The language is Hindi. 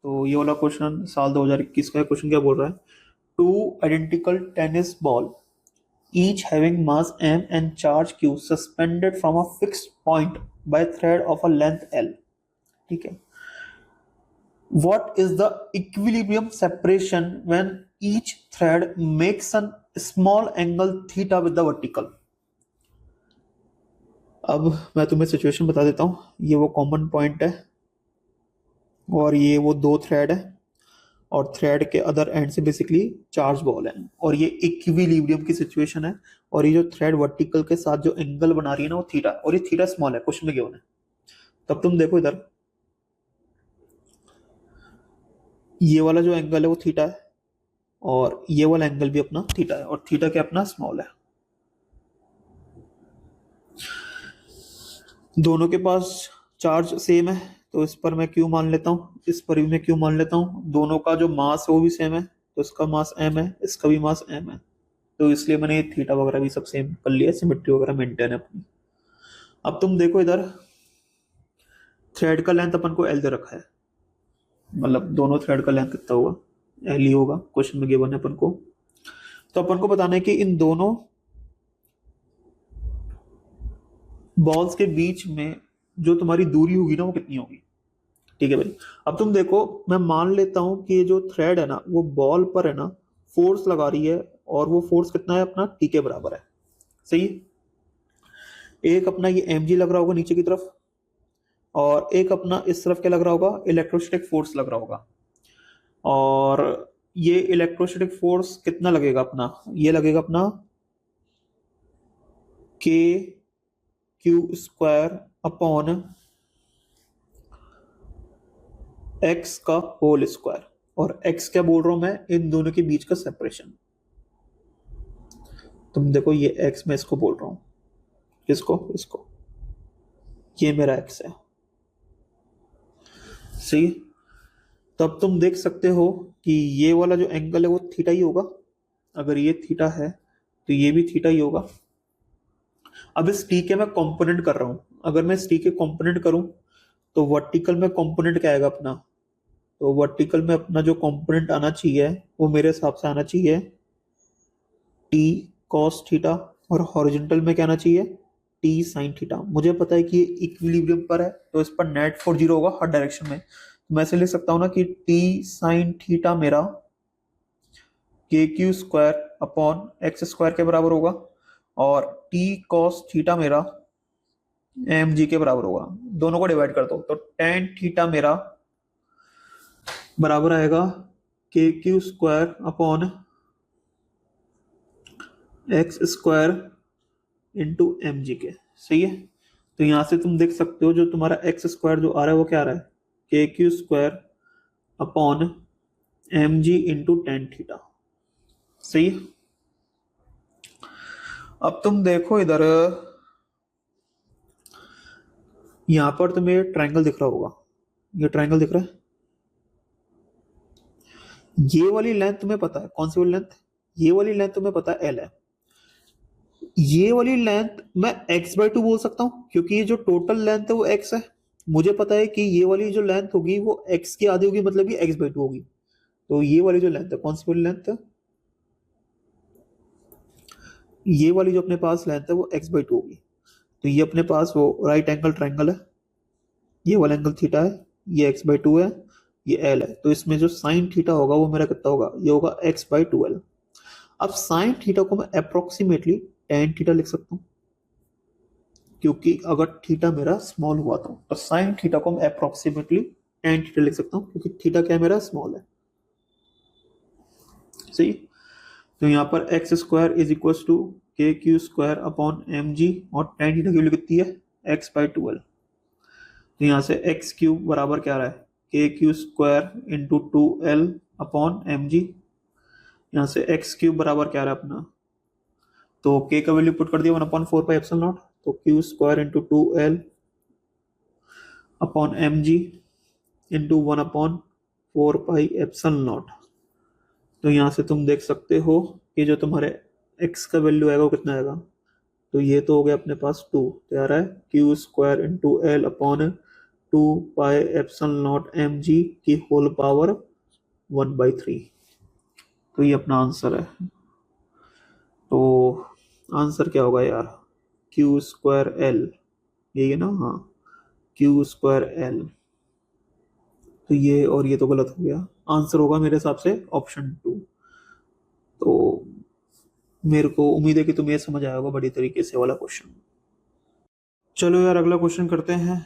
तो ये वाला क्वेश्चन साल 2021 का क्वेश्चन क्या बोल रहा है? Two identical tennis ball each having mass m and charge q suspended from a fixed point by thread of a length l. ठीक है. What is the equilibrium separation when each thread makes a small angle theta with the vertical? अब मैं तुम्हें सिचुएशन बता देता हूँ. ये वो कॉमन पॉइंट है और ये वो दो थ्रेड है और थ्रेड के अदर एंड से बेसिकली चार्ज बॉल है और ये इक्विलिब्रियम की सिचुएशन है और ये जो थ्रेड वर्टिकल के साथ जो एंगल बना रही है ना वो थीटा और ये थीटा स्मॉल है, क्वेश्चन में गिवन है. तब तुम देखो इधर ये वाला जो एंगल है वो थीटा है और ये वाला एंगल भी अपना थीटा है और थीटा क्या अपना स्मॉल है. दोनों के पास चार्ज सेम है तो इस पर मैं क्यू मान लेता हूँ, इस पर भी मैं क्यू मान लेता हूँ. दोनों का जो मास है वो भी सेम है तो इसका मास एम है, इसका भी मास एम है, तो इसलिए मैंने ये थीटा वगैरह भी सब सेम कर लिया, सिमेट्री वगैरह मेंटेन है अपनी. अब तुम देखो इधर थ्रेड का लेंथ अपन को एल दे रखा है, मतलब दोनों थ्रेड का लेंथ कितना होगा? एल ही होगा, क्वेश्चन में गिवन है अपन को. तो अपन को बताना है कि इन दोनों बॉल्स के बीच में जो तुम्हारी दूरी होगी ना वो कितनी होगी. ठीक है भाई. अब तुम देखो मैं मान लेता हूं कि ये जो थ्रेड है ना वो बॉल पर है ना फोर्स लगा रही है और वो फोर्स कितना है अपना टी के बराबर है. सही है. एक अपना ये एम जी लग रहा होगा नीचे की तरफ और एक अपना इस तरफ क्या लग रहा होगा? इलेक्ट्रोस्टैटिक फोर्स लग रहा होगा. और ये इलेक्ट्रोस्टैटिक फोर्स कितना लगेगा अपना? ये लगेगा अपना के क्यू स्क्वायर अपॉन एक्स का होल स्क्वायर. और एक्स क्या बोल रहा हूं मैं? इन दोनों के बीच का सेपरेशन. तुम देखो ये एक्स मैं इसको बोल रहा हूं, किसको? इसको. ये मेरा एक्स है. सही. तब तुम देख सकते हो कि ये वाला जो एंगल है वो थीटा ही होगा. अगर ये थीटा है तो ये भी थीटा ही होगा. अब इस टी के मैं कंपोनेंट कर रहा हूं. अगर मैं इस टी के कंपोनेंट करूं तो वर्टिकल में कंपोनेंट क्या आएगा अपना? तो वर्टिकल में अपना जो कंपोनेंट आना चाहिए वो मेरे हिसाब से आना चाहिए टी कॉस थीटा और हॉरिजॉन्टल में क्या आना चाहिए? T sine theta. मुझे पता है कि ये इक्विलिब्रियम पर है तो इस पर नेट फोर्स जीरो होगा हर डायरेक्शन में. तो मैं ऐसे लिख सकता हूं ना कि टी साइन थीटा मेरा के Q square upon X square के बराबर होगा और टी कॉस थीटा मेरा एम जी के बराबर होगा. दोनों को डिवाइड कर दो तो टेन थीटा मेरा बराबर आएगा K Q square upon X square into M G के. सही है. तो यहां से तुम देख सकते हो जो तुम्हारा एक्स स्क्वायर जो आ रहा है वो क्या आ रहा है? K Q square upon M G into tan theta. सही है. अब तुम देखो इधर यहां पर तुम्हें ट्रायंगल दिख रहा होगा. ये ट्रायंगल दिख रहा है. ये वाली लेंथ तुम्हें पता है कौन सी वाली लेंथ? ये वाली लेंथ तुम्हें पता है एल है. ये वाली लेंथ मैं x बाई टू बोल सकता हूं क्योंकि ये जो टोटल लेंथ है वो x है. मुझे पता है कि ये वाली जो लेंथ होगी वो x की आधी होगी, मतलब ये x बाई टू होगी. तो ये वाली जो लेंथ है कौन सी वाली लेंथ है? ये वाली जो अपने पास लेंथ है वो x बाई टू होगी. तो ये अपने पास वो राइट एंगल ट्रायंगल है. ये वाला एंगल थीटा है, ये x बाई टू है, ये l है. तो इसमें जो साइन थीटा होगा वो मेरा कितना होगा? ये होगा x बाई टू एल. अब साइन थीटा को मैं अप्रोक्सीमेटली टेन थीटा लिख सकता हूं क्योंकि अगर थीटा मेरा स्मॉल हुआ तो साइन थीटा को मैं अप्रोक्सीमेटली टेन थीटा लिख सकता हूं क्योंकि थीटा क्या मेरा स्मॉल है. सही. तो यहाँ पर X square is equal to K Q square upon M G और टेन थीटा की वैल्यू कितनी है? X by twelve. तो यहाँ से एक्स क्यूब बराबर क्या आ रहा है? K Q square into two L upon M G. यहाँ से एक्स क्यूब बराबर क्या आ रहा है अपना? तो के का वैल्यू पुट कर दिया 1/4 पाई एप्सिलॉन नॉट. तो Q square into two L upon M G into 1/4 pi epsilon naught. तो यहाँ से तुम देख सकते हो कि जो तुम्हारे x का वैल्यू आएगा वो कितना आएगा? तो ये तो हो गया अपने पास 2. तो आ रहा है Q square into L upon two pi epsilon naught M G की होल पावर 1/3। तो ये अपना आंसर है। तो आंसर क्या होगा यार, क्यू स्क्वायर एल, यही है ना? हाँ, क्यू स्क्वायर एल। तो ये और ये तो गलत हो गया, आंसर होगा मेरे हिसाब से ऑप्शन 2। तो मेरे को उम्मीद है कि तुम्हें समझ आया होगा बड़ी तरीके से वाला क्वेश्चन। चलो यार अगला क्वेश्चन करते हैं।